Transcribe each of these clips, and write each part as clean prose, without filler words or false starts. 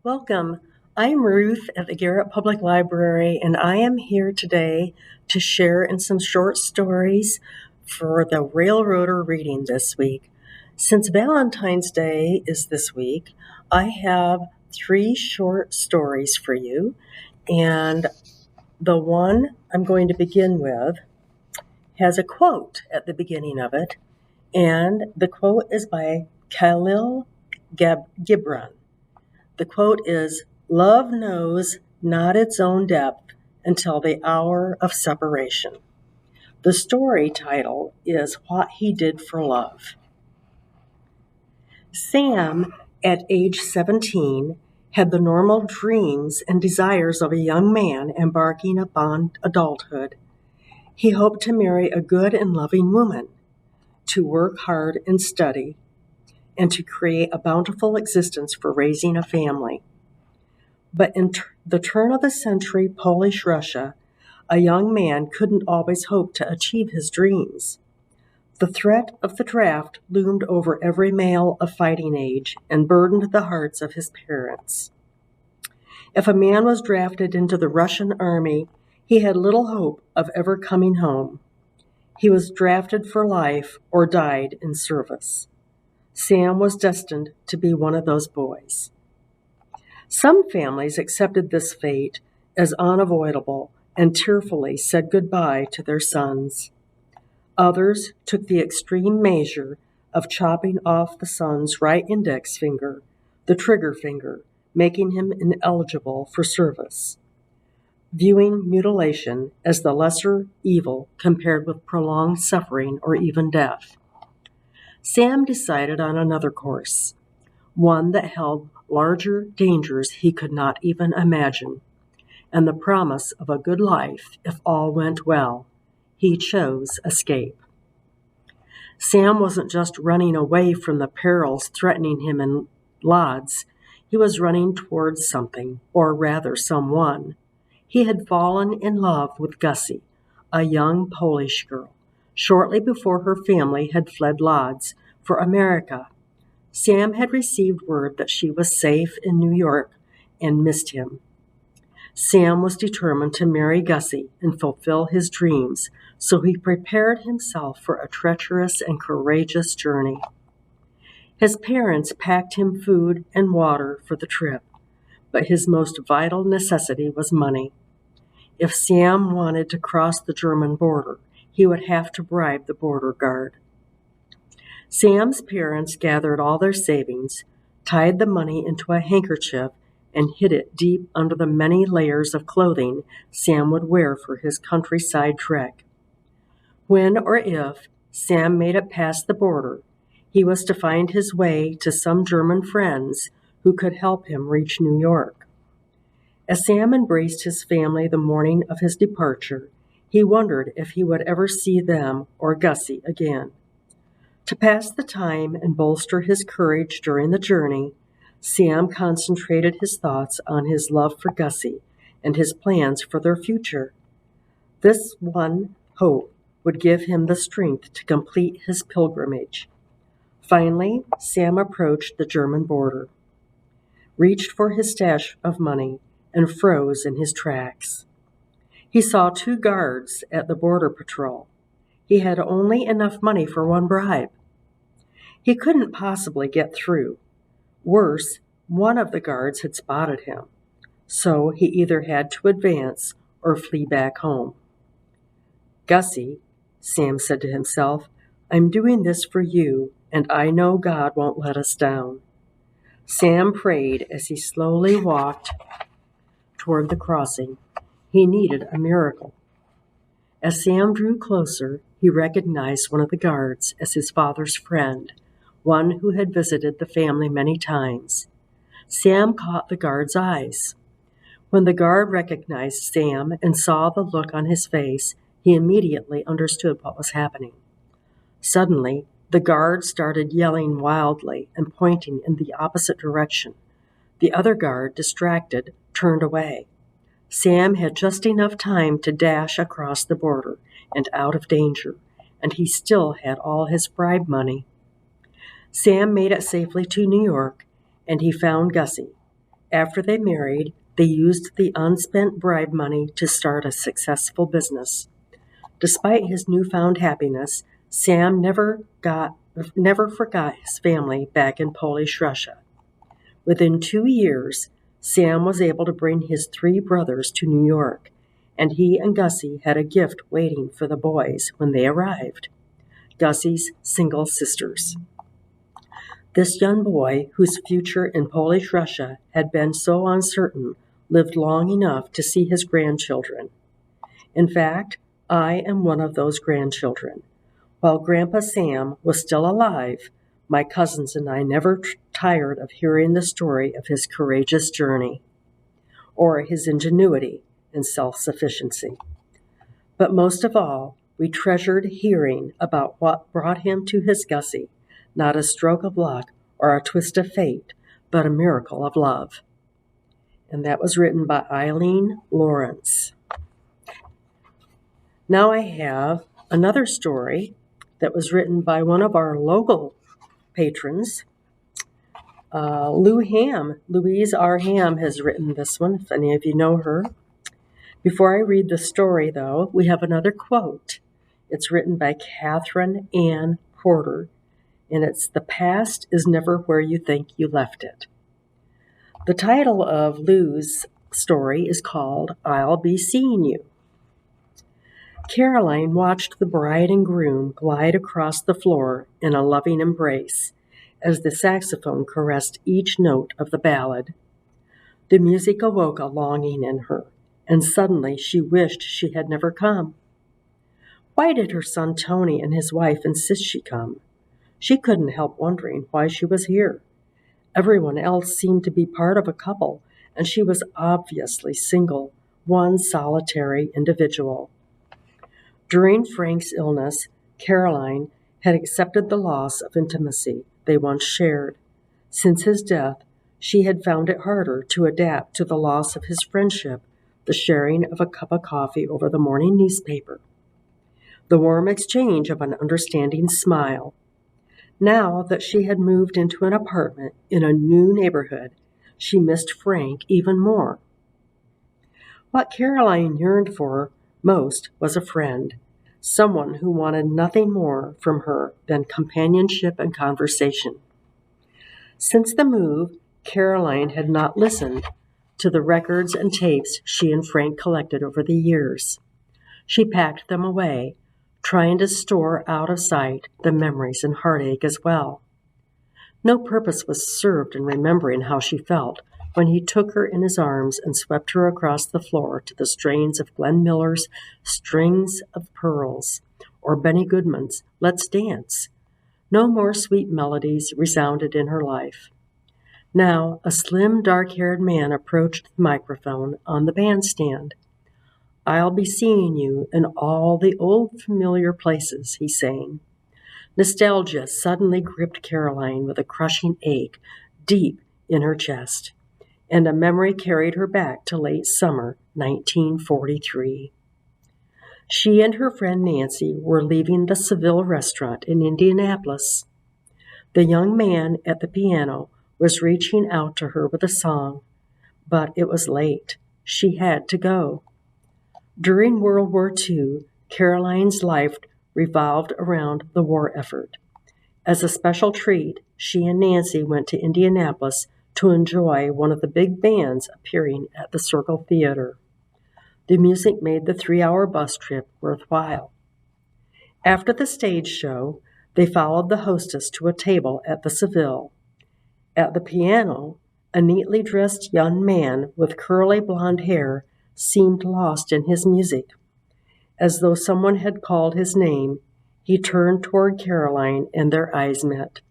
Welcome. I'm Ruth at the Garrett Public Library, and I am here today to share in some short stories for the Railroader reading this week. Since Valentine's Day is this week, I have 3 short stories for you, and the one I'm going to begin with has a quote at the beginning of it, and the quote is by Khalil Gibran. The quote is, "Love knows not its own depth until the hour of separation." The story title is What He Did for Love. Sam, at age 17, had the normal dreams and desires of a young man embarking upon adulthood. He hoped to marry a good and loving woman, to work hard and study, and to create a bountiful existence for raising a family. But in the turn of the century Polish Russia, a young man couldn't always hope to achieve his dreams. The threat of the draft loomed over every male of fighting age and burdened the hearts of his parents. If a man was drafted into the Russian army, he had little hope of ever coming home. He was drafted for life or died in service. Sam was destined to be one of those boys. Some families accepted this fate as unavoidable and tearfully said goodbye to their sons. Others took the extreme measure of chopping off the son's right index finger, the trigger finger, making him ineligible for service, viewing mutilation as the lesser evil compared with prolonged suffering or even death. Sam decided on another course, one that held larger dangers he could not even imagine, and the promise of a good life if all went well. He chose escape. Sam wasn't just running away from the perils threatening him in Lodz. He was running towards something, or rather someone. He had fallen in love with Gussie, a young Polish girl, shortly before her family had fled Lodz for America. Sam had received word that she was safe in New York and missed him. Sam was determined to marry Gussie and fulfill his dreams, so he prepared himself for a treacherous and courageous journey. His parents packed him food and water for the trip, but his most vital necessity was money. If Sam wanted to cross the German border, he would have to bribe the border guard. Sam's parents gathered all their savings, tied the money into a handkerchief, and hid it deep under the many layers of clothing Sam would wear for his countryside trek. When or if Sam made it past the border, he was to find his way to some German friends who could help him reach New York. As Sam embraced his family the morning of his departure, he wondered if he would ever see them or Gussie again. To pass the time and bolster his courage during the journey, Sam concentrated his thoughts on his love for Gussie and his plans for their future. This one hope would give him the strength to complete his pilgrimage. Finally, Sam approached the German border, reached for his stash of money, and froze in his tracks. He saw 2 guards at the border patrol. He had only enough money for one bribe. He couldn't possibly get through. Worse, one of the guards had spotted him, so he either had to advance or flee back home. "Gussie," Sam said to himself, "I'm doing this for you, and I know God won't let us down." Sam prayed as he slowly walked toward the crossing. He needed a miracle. As Sam drew closer, he recognized one of the guards as his father's friend, one who had visited the family many times. Sam caught the guard's eyes. When the guard recognized Sam and saw the look on his face, he immediately understood what was happening. Suddenly, the guard started yelling wildly and pointing in the opposite direction. The other guard, distracted, turned away. Sam had just enough time to dash across the border and out of danger, and he still had all his bribe money. Sam made it safely to New York, and he found Gussie. After they married, they used the unspent bribe money to start a successful business. Despite his newfound happiness, Sam never forgot his family back in Polish Russia. Within 2 years, Sam was able to bring his 3 brothers to New York, and he and Gussie had a gift waiting for the boys when they arrived: Gussie's single sisters. This young boy, whose future in Polish Russia had been so uncertain, lived long enough to see his grandchildren. In fact, I am one of those grandchildren. While Grandpa Sam was still alive, my cousins and I never tired of hearing the story of his courageous journey, or his ingenuity and self-sufficiency. But most of all, we treasured hearing about what brought him to his Gussie, not a stroke of luck or a twist of fate, but a miracle of love. And that was written by Eileen Lawrence. Now I have another story that was written by one of our local patrons, Louise R. Ham has written this one, if any of you know her. Before I read the story, though, we have another quote. It's written by Catherine Ann Porter, and it's "The past is never where you think you left it." The title of Lou's story is called "I'll Be Seeing You." Caroline watched the bride and groom glide across the floor in a loving embrace as the saxophone caressed each note of the ballad. The music awoke a longing in her, and suddenly she wished she had never come. Why did her son Tony and his wife insist she come? She couldn't help wondering why she was here. Everyone else seemed to be part of a couple, and she was obviously single, one solitary individual. During Frank's illness, Caroline had accepted the loss of intimacy they once shared. Since his death, she had found it harder to adapt to the loss of his friendship, the sharing of a cup of coffee over the morning newspaper, the warm exchange of an understanding smile. Now that she had moved into an apartment in a new neighborhood, she missed Frank even more. What Caroline yearned for most was a friend, someone who wanted nothing more from her than companionship and conversation. Since the move, Caroline had not listened to the records and tapes she and Frank collected over the years. She packed them away, trying to store out of sight the memories and heartache as well. No purpose was served in remembering how she felt when he took her in his arms and swept her across the floor to the strains of Glenn Miller's Strings of Pearls or Benny Goodman's Let's Dance. No more sweet melodies resounded in her life. Now, a slim, dark-haired man approached the microphone on the bandstand. "I'll be seeing you in all the old familiar places," he sang. Nostalgia suddenly gripped Caroline with a crushing ache deep in her chest, and a memory carried her back to late summer 1943. She and her friend Nancy were leaving the Seville restaurant in Indianapolis. The young man at the piano was reaching out to her with a song, but it was late. She had to go. During World War II, Caroline's life revolved around the war effort. As a special treat, she and Nancy went to Indianapolis to enjoy one of the big bands appearing at the Circle Theater. The music made the 3-hour bus trip worthwhile. After the stage show, they followed the hostess to a table at the Seville. At the piano, a neatly dressed young man with curly blonde hair seemed lost in his music. As though someone had called his name, he turned toward Caroline and their eyes met.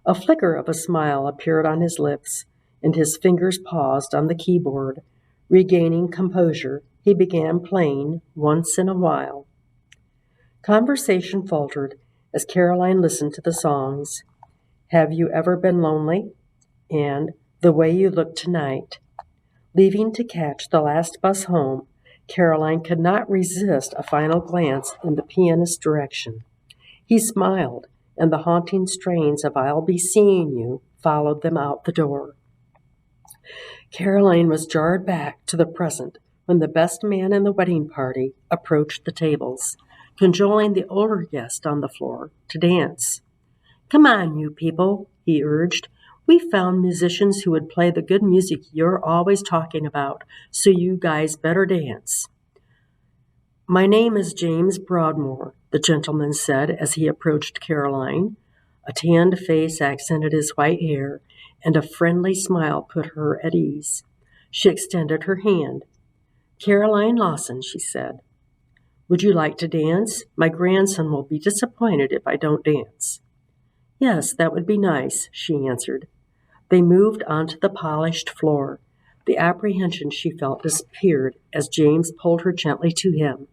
A flicker of a smile appeared on his lips, and his fingers paused on the keyboard. Regaining composure, he began playing Once in a While. Conversation faltered as Caroline listened to the songs. Have You Ever Been Lonely? And The Way You Look Tonight. Leaving to catch the last bus home, Caroline could not resist a final glance in the pianist's direction. He smiled, and the haunting strains of I'll Be Seeing You followed them out the door. Caroline was jarred back to the present when the best man in the wedding party approached the tables, cajoling the older guest on the floor to dance. "Come on, you people," he urged. "We found musicians who would play the good music you're always talking about, so you guys better dance." "My name is James Broadmoor," the gentleman said as he approached Caroline. A tanned face accented his white hair, and a friendly smile put her at ease. She extended her hand. "Caroline Lawson," she said. "Would you like to dance? My grandson will be disappointed if I don't dance." "Yes, that would be nice," she answered. They moved onto the polished floor. The apprehension she felt disappeared as James pulled her gently to him.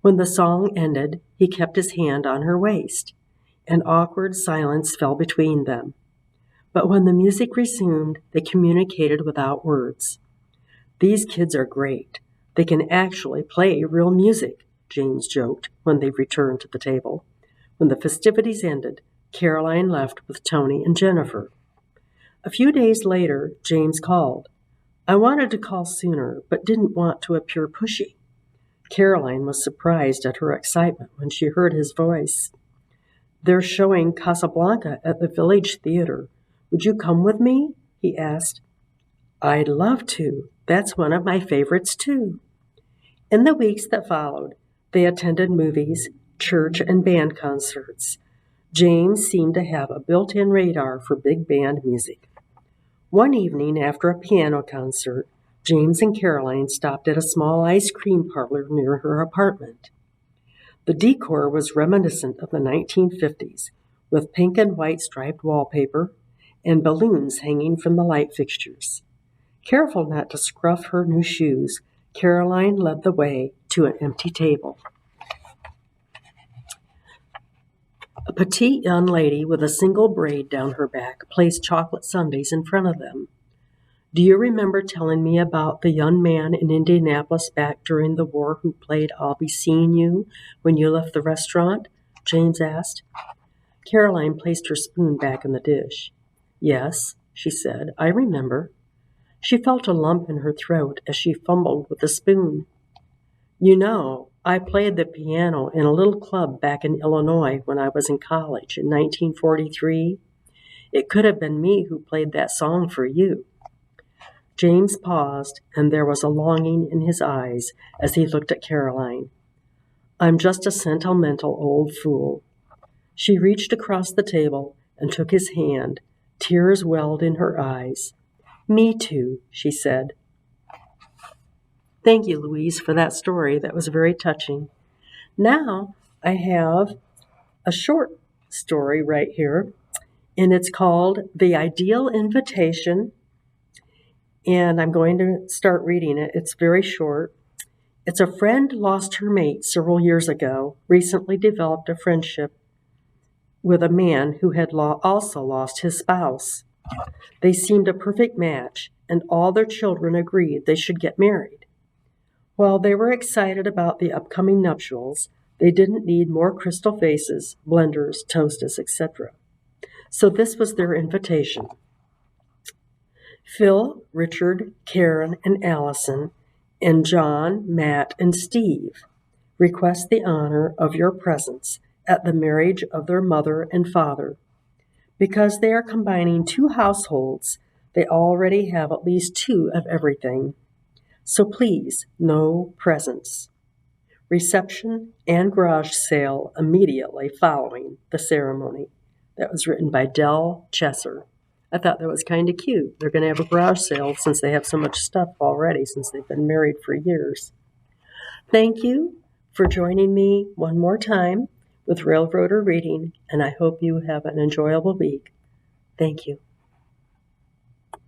When the song ended, he kept his hand on her waist. An awkward silence fell between them. But when the music resumed, they communicated without words. "These kids are great. They can actually play real music," James joked when they returned to the table. When the festivities ended, Caroline left with Tony and Jennifer. A few days later, James called. "I wanted to call sooner, but didn't want to appear pushy." Caroline was surprised at her excitement when she heard his voice. "They're showing Casablanca at the Village Theater. Would you come with me?" he asked. "I'd love to. That's one of my favorites, too." In the weeks that followed, they attended movies, church, and band concerts. James seemed to have a built-in radar for big band music. One evening after a piano concert, James and Caroline stopped at a small ice cream parlor near her apartment. The decor was reminiscent of the 1950s, with pink and white striped wallpaper and balloons hanging from the light fixtures. Careful not to scruff her new shoes, Caroline led the way to an empty table. A petite young lady with a single braid down her back placed chocolate sundaes in front of them. "Do you remember telling me about the young man in Indianapolis back during the war who played 'I'll Be Seeing You' when you left the restaurant?" James asked. Caroline placed her spoon back in the dish. "Yes," she said, "I remember." She felt a lump in her throat as she fumbled with the spoon. "You know, I played the piano in a little club back in Illinois when I was in college in 1943. It could have been me who played that song for you." James paused, and there was a longing in his eyes as he looked at Caroline. "I'm just a sentimental old fool." She reached across the table and took his hand. Tears welled in her eyes. "Me too," she said. Thank you, Louise, for that story. That was very touching. Now I have a short story right here, and it's called The Ideal Invitation, and I'm going to start reading it. It's very short. It's a friend lost her mate several years ago, recently developed a friendship with a man who had also lost his spouse. They seemed a perfect match, and all their children agreed they should get married. While they were excited about the upcoming nuptials, they didn't need more crystal vases, blenders, toasters, etc. So this was their invitation. Phil, Richard, Karen, and Allison, and John, Matt, and Steve request the honor of your presence at the marriage of their mother and father. Because they are combining two households, they already have at least two of everything. So please, no presents. Reception and garage sale immediately following the ceremony. That was written by Del Chesser. I thought that was kind of cute. They're going to have a garage sale since they have so much stuff already, since they've been married for years. Thank you for joining me one more time with Railroader Reading, and I hope you have an enjoyable week. Thank you.